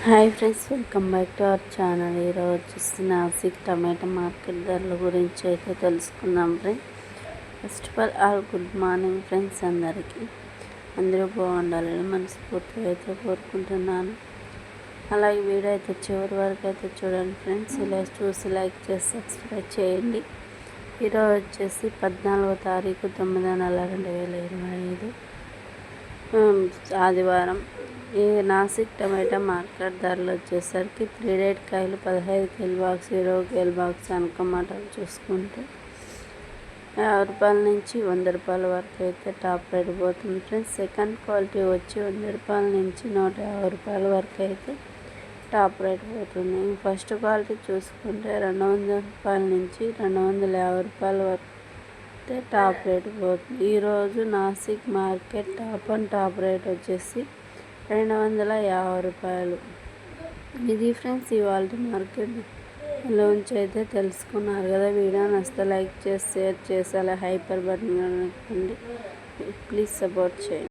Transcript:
Hi friends, welcome back to our channel. ఈరోజు వచ్చేసి నాసిక్ టమాటా market ధరల గురించి అయితే తెలుసుకుందాం friends. First of all good morning friends. అందరూ బాగుండాలని మనస్ఫూర్తిగా అయితే కోరుకుంటున్నాను. అలాగే వీడియో అయితే చివరి వరకు అయితే చూడండి ఫ్రెండ్స్. ఇలా చూసి లైక్ చేసి సబ్స్క్రైబ్ చేయండి. ఈరోజు వచ్చేసి 14వ తారీఖు 9వ నెల 2025 ఆదివారం. ఈ నాసిక్ టమాటా మార్కెట్ ధరలు వచ్చేసరికి 3 రేట్ కాయలు 15 కేజీ బాక్స్, 20 కేజీ బాక్స్ టమాటాలు చూసుకుంటే 50 రూపాయల నుంచి 100 రూపాయల వరకు అయితే టాప్ రేట్ పోతుంది ఫ్రెండ్స్. సెకండ్ క్వాలిటీ వచ్చి 100 రూపాయల నుంచి 150 రూపాయల వరకు అయితే టాప్ రేట్ పోతుంది. ఫస్ట్ క్వాలిటీ చూసుకుంటే 200 రూపాయల నుంచి 250 రూపాయల వరకు అయితే టాప్ రేట్ పోతుంది. ఈరోజు నాసిక్ మార్కెట్ టాప్ రేట్ వచ్చేసి 250 రూపాయలు. ఇది ఫ్రెండ్స్ ఇవాళ మార్కెట్ లోంచి అయితే తెలుసుకున్నారు కదా. వీడియో నచ్చితే లైక్ చేసి షేర్ చేసి అలా హైపర్ బటన్ నొక్కండి. ప్లీజ్ సపోర్ట్ చేయండి.